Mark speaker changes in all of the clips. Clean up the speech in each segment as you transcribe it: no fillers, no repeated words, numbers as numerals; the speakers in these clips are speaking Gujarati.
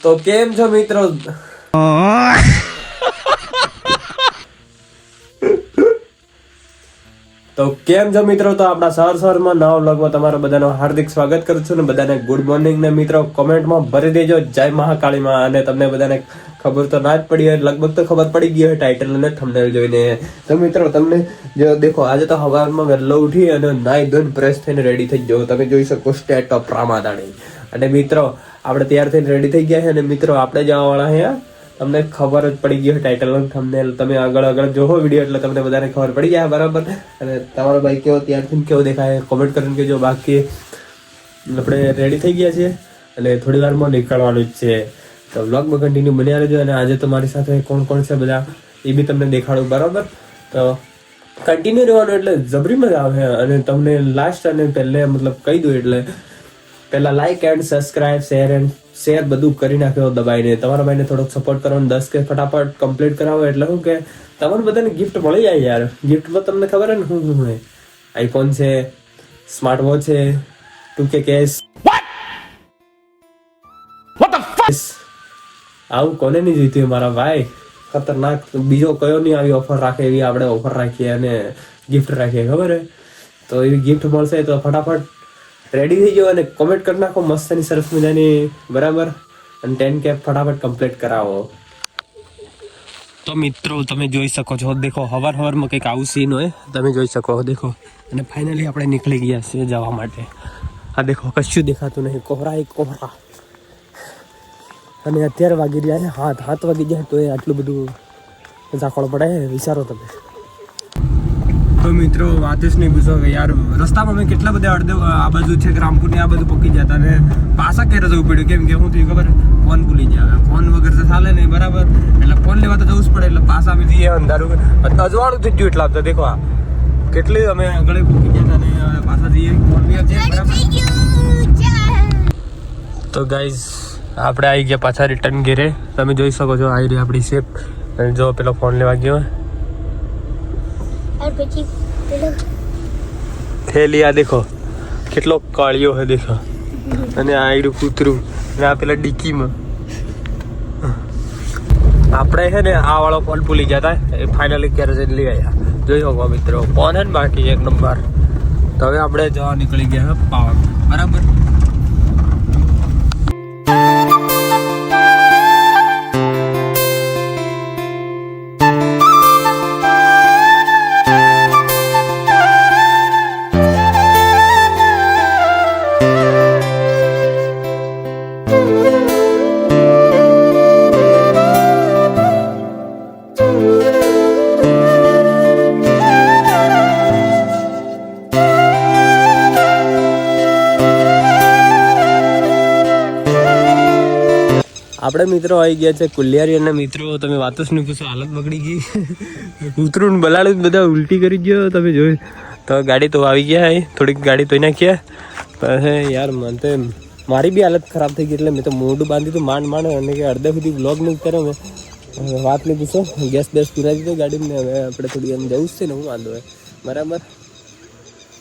Speaker 1: તો કેમ છો મિત્રો? તો કેમ છો મિત્રો? તો આપણા સવારમાં નવા વ્લોગમાં તમારા બધાનું હાર્દિક સ્વાગત કરું છું ને બધાને ગુડ મોર્નિંગ ને મિત્રો કોમેન્ટમાં ભરી દેજો જય મહાકાળીમાં. અને તમને બધાને ખબર તો ના જ પડી હોય, લગભગ તો ખબર પડી ગઈ હોય ટાઇટલ અને થંબનેલ જોઈને. તો મિત્રો તમને જો દેખો, આજે તો સવારમાં વહેલો ઉઠી અને નાઈ ધોઈને ફ્રેશ થઈને રેડી થઈ જાઓ. તમે જોઈ શકો સ્ટેટ ઓફ રામાદાણી. અને મિત્રો આપણે તૈયાર થઈને રેડી થઈ ગયા છે અને મિત્રો આપણે જવાવાળા અહીંયા તમને ખબર જ પડી ગઈ હોય ટાઇટલ અને થંબનેલ. તમે આગળ જોવો વિડીયો એટલે તમને બધાને ખબર પડી જાય બરાબર. અને તમારો ભાઈ કેવો ત્યારથી કેવો દેખાય કોમેન્ટ કરીને કહેજો. બાકી આપણે રેડી થઈ ગયા છીએ અને થોડી વારમાં નીકળવાનું જ છે. તો વ્લોગમાં કન્ટિન્યુ બન્યા રહેજો. અને આજે તો મારી સાથે કોણ કોણ છે બધા એ બી તમને દેખાડું બરાબર. તો કન્ટિન્યુ રહેવાનું એટલે જબરી મજા આવે. અને તમને લાસ્ટ અને પહેલે મતલબ કહી દઉં એટલે પહેલા લાઈક એન્ડ સબસ્ક્રાઇબ શેર બધું કરી નાખ્યો દબાઈને. તમારા ભાઈને થોડોક સપોર્ટ કરવાનો 10K ફટાફટ કમ્પ્લીટ કરાવો એટલે શું કે તમારે બધાને ગિફ્ટ મળી જાય યાર. ગિફ્ટમાં તમને ખબર હે ને શું હોય? આઈફોન છે, સ્માર્ટ વોચ છે, 2K કેશ. આવું કોને નહીં જીત્યું મારા ભાઈ? ખતરનાક. બીજો કયો નહીં આવી ઓફર રાખે એવી આપણે ઓફર રાખીએ અને ગિફ્ટ રાખીએ, ખબર હે? તો એવી ગિફ્ટ મળશે તો ફટાફટ રેડી થઈ જાઓ અને કોમેન્ટ કરી નાખો મસ્તની સરસ મજાની બરાબર. અને 10K ફટાફટ કમ્પ્લીટ કરાવો. તો મિત્રો તમે જોઈ શકો છો, દેખો હવારમાં કંઈક આવું સીન હોય તમે જોઈ શકો દેખો. અને ફાઇનલી આપણે નીકળી ગયા છીએ જવા માટે. આ દેખો કશું દેખાતું નહીં, કોહરા. અને અત્યારે વાગી રહ્યા છે 7 વાગી જાય તો એ આટલું બધું ઝાકળ પડે વિચારો તમે. તો મિત્રો વાત જ નહીં પૂછો કે યાર રસ્તામાં મેં કેટલા બધા આ બાજુ છે રામપુરની આ બધું પકી જતા ને પાછા ક્યારે જવું પડ્યું. કેમ કે હું થયું ખબર, ફોન ભૂલી જાય. ફોન વગર તો ચાલે નહીં બરાબર. એટલે ફોન લેવા તો જવું જ પડે. એટલે પાછા આવી જઈએ અંધારું અજવાળું થઈ ગયું. એટલે આપતા દેખો આ કેટલી અમે આગળ પકી ગયા અને પાછા જઈએ ફોન બરાબર. તો ગાઈઝ આપણે આવી ગયા પાછા રિટર્ન ઘેરે. તમે જોઈ શકો છો આવી રહી આપણી શેપ. અને જો પેલો ફોન લેવા ગયો થેલી આ દેખો કેટલો કાળિયો હે દેખો. અને આ આયરું કૂતરું અને આ પેલા ડીકીમાં આપણે છે ને આ વાળો ફોન ભૂલી જતા એ ફાઇનલી ક્યારે જઈને લઈ આવ્યા. જોઈ શકો મિત્રો ફોન હે ને બાકી એક નંબર. તો હવે આપણે જવા નીકળી ગયા પાવાગઢ બરાબર. આપણે મિત્રો આવી ગયા છે કુલિયારી. અને મિત્રો તમે વાતો જ નહીં પૂછો, હાલત બગડી ગઈ. કૂતરું બલાડું બધા ઉલટી કરી ગયો તમે જોયું. તો ગાડી તો આવી ગયા થોડીક ગાડી ધોઈ નાખ્યા પછી યાર મને તો મારી બી હાલત ખરાબ થઈ ગઈ. એટલે મેં તો મોઢું બાંધી હતું માંડ અને કે અડધા સુધી બ્લોગ નહીં કર્યો મેં. વાત નહીં પૂછો, ગેસ પુરાવી દીધો ગાડીને. હવે આપણે થોડી એમ જવું જ છે ને હું વાંધો હોય બરાબર.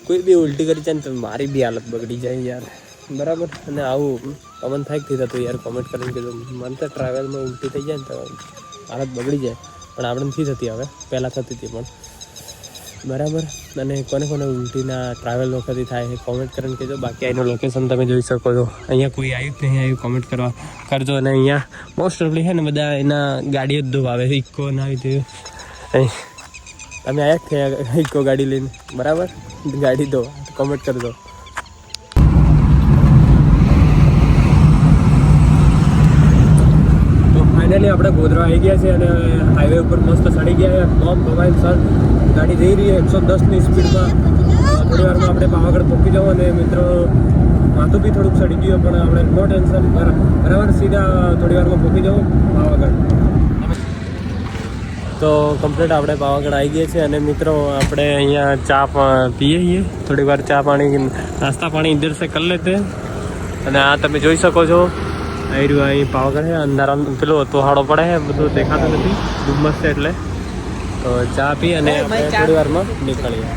Speaker 1: કોઈ બી ઉલટી કરી જાય ને તો મારી બી હાલત બગડી જાય યાર બરાબર. અને આવું પવન થાય થઈ થતું યાર કોમેન્ટ કરીને કીધું. મને તો ટ્રાવેલમાં ઉલટી થઈ જાય ને તો હાલત બગડી જાય. પણ આપણે નથી થતી, હવે પહેલાં થતી હતી પણ બરાબર. અને કોને ઉલટીના ટ્રાવેલ વખતે થાય એ કોમેન્ટ કરીને કહેજો. બાકી અહીંનું લોકેશન તમે જોઈ શકો છો. અહીંયા કોઈ આવ્યું જ નહીં આવ્યું કોમેન્ટ કરવા કરજો. અને અહીંયા મોસ્ટ ઓફલી છે ને બધા એના ગાડીઓ જ ધોવા આવે. ઇકો ના આવી થયું તમે આવ્યા જ થયા ઇકો ગાડી લઈને બરાબર. ગાડી ધો કોમેન્ટ કરજો. ફાઇનલી આપણે ગોધરા આવી ગયા છે અને હાઈવે ઉપર મસ્ત ચડી ગયા. બોમ્બ ભવાઈ સર ગાડી જઈ રહી છે 110ની સ્પીડમાં. થોડી વારમાં આપણે પાવાગઢ પહોંચી જાઓ. અને મિત્રો માથું બી થોડુંક ચડી ગયું પણ આપણે નો ટેન્શન બરાબર. સીધા થોડી વારમાં પહોંચી જાઓ પાવાગઢ. તો કમ્પ્લીટ આપણે પાવાગઢ આવી ગયા છે. અને મિત્રો આપણે અહીંયા ચા પીએ છીએ થોડી વાર. ચા પાણી નાસ્તા પાણી ઇધર સે કરી લેતે. અને આ તમે જોઈ શકો છો અહીં પાવાગઢ છે. અંધારા પેલો તોહાડો પડે છે, બધું દેખાતું નથી, ડુમ્મસ છે એટલે. તો ચા પી અને આપણે થોડી વારમાં નીકળીએ.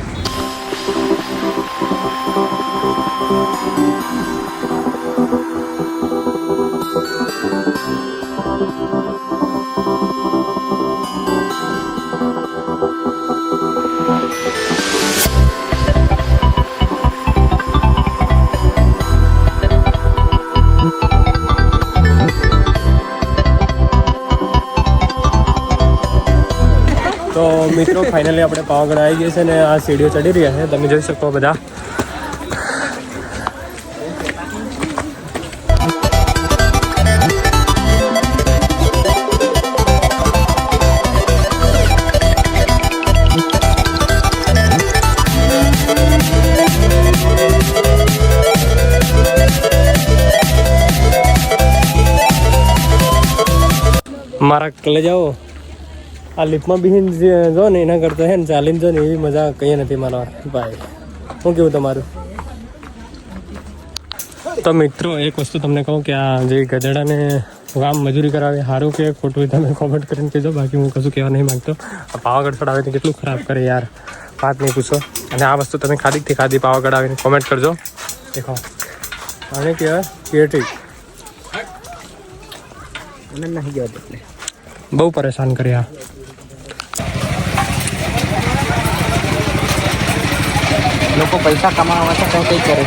Speaker 1: તો મિત્રો ફાઇનલી આપણે પાવાગઢ આવી ગયા છે ને આ સીડીઓ ચડી રહ્યા છે, તમે જોઈ શકો બધા. મારા કલે જાઓ આ લિફ્ટમાં બી જો ને એના કરતા હે ને ચાલીને જો ને એવી મજા કંઈ નથી મારા ભાઈ. શું કેવું તમારું? તો મિત્રો એક વસ્તુ તમને કહું કે આ જે ગધેડાને કામ મજૂરી કરાવે સારું કે ખોટું તમે કોમેન્ટ કરીને કહેજો, બાકી હું કશું કહેવા નહીં માંગતો. આ પાવાગઢ ચડાવે તો કેટલું ખરાબ કરે યાર, વાત નહીં પૂછો. અને આ વસ્તુ તમે ખાધી પાવાગઢ આવીને કોમેન્ટ કરજો. દેખો આને કહેવાય કેટી, બહુ પરેશાન કર્યા.
Speaker 2: લોકો પૈસા કમાવા માટે કંઈ કંઈ કરે.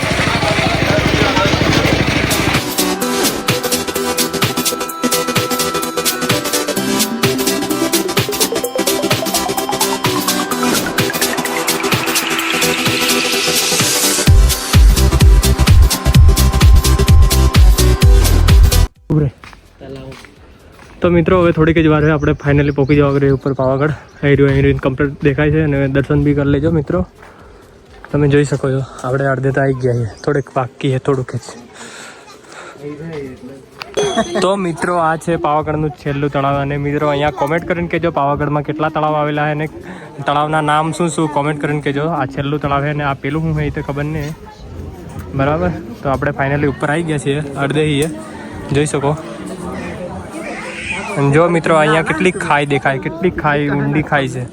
Speaker 1: તો મિત્રો હવે થોડીક જ વાર આપણે ફાઇનલી પહોંચી જવા કરીએ ઉપર પાવાગઢ. અહીં કમ્પ્લીટ દેખાય છે અને દર્શન બી કરી લેજો મિત્રો. તમે જોઈ શકો છો આપણે અડધે તો આવી ગયા છીએ, થોડીક બાકી છે થોડુંક જ. તો મિત્રો આ છે પાવાગઢનું છેલ્લું તળાવ. અને મિત્રો અહીંયા કોમેન્ટ કરીને કહેજો પાવાગઢમાં કેટલા તળાવ આવેલા છે અને તળાવના નામ શું શું કોમેન્ટ કરીને કહેજો. આ છેલ્લું તળાવ છે અને આ પેલું શું છે એ તો ખબર નહીં, બરાબર. તો આપણે ફાઇનલી ઉપર આવી ગયા છીએ, અડધે છીએ, જોઈ શકો. અને જો મિત્રો અહીંયા કેટલી ખાઈ દેખાય, કેટલી ખાઈ ઊંડી ખાઈ છે.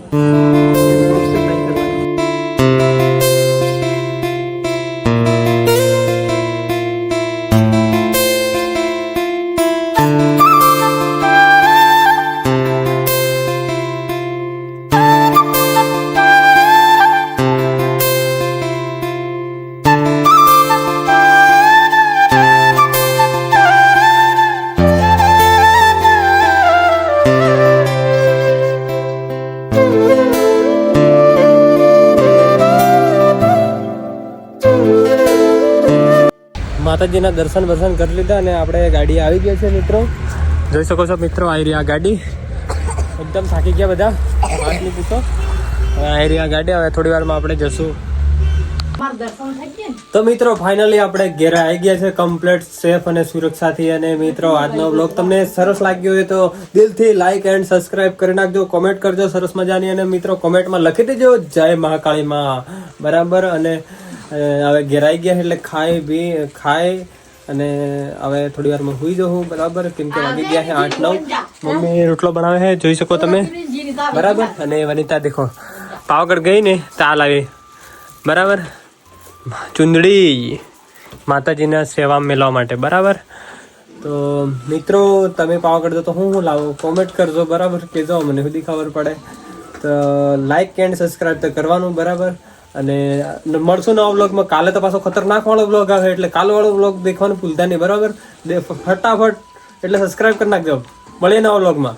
Speaker 1: માતાજીના દર્શન કરી લીધા અને આપણે ગાડી આવી ગયા છે મિત્રો, જોઈ શકો છો મિત્રો. આવી રહી આ ગાડી, એકદમ થાકી ગયા બધા, વાત નહીં પૂછો. આવી રહી આ ગાડી, હવે થોડી વારમાં આપણે જશું. તો મિત્રો ફાઇનલી આપણે ઘેરે આવી ગયા છે કમ્પ્લીટ સેફ અને સુરક્ષાથી. અને મિત્રો આજનો બ્લોગ તમને સરસ લાગ્યો હોય તો દિલથી લાઈક એન્ડ સબસ્ક્રાઇબ કરી નાખજો, કોમેન્ટ કરજો સરસ મજાની. અને મિત્રો કોમેન્ટમાં લખી દેજો જય મહાકાળી માં, બરાબર. અને હવે ઘેરાઈ ગયા એટલે ખાઈ અને હવે થોડી વારમાં સુઈ જવું, બરાબર. કેમ કે વાગી ગયા છે 8-9. મમ્મી રોટલો બનાવે છે, જોઈ શકો તમે, બરાબર. અને વનિતા દેખો પાવાગઢ ગઈ ને તાલ આવી, બરાબર, ચુંદડી માતાજીના સેવા મેળવવા માટે, બરાબર. તો મિત્રો તમે પાવાગઢ તો હું લાવો કોમેન્ટ કરજો, બરાબર, કહેજો, મને સુધી ખબર પડે. તો લાઈક એન્ડ સબસ્ક્રાઈબ તો કરવાનું, બરાબર. અને મળશું નવા વ્લોગમાં. કાલે તો પાછો ખતરનાક વાળો વ્લોગ આવે એટલે કાલ વાળો વ્લોગ દેખવાનું ભૂલતા નહીં, બરાબર. ફટાફટ એટલે સબસ્ક્રાઈબ કરી નાખજો. મળીએ નવા વ્લોગમાં.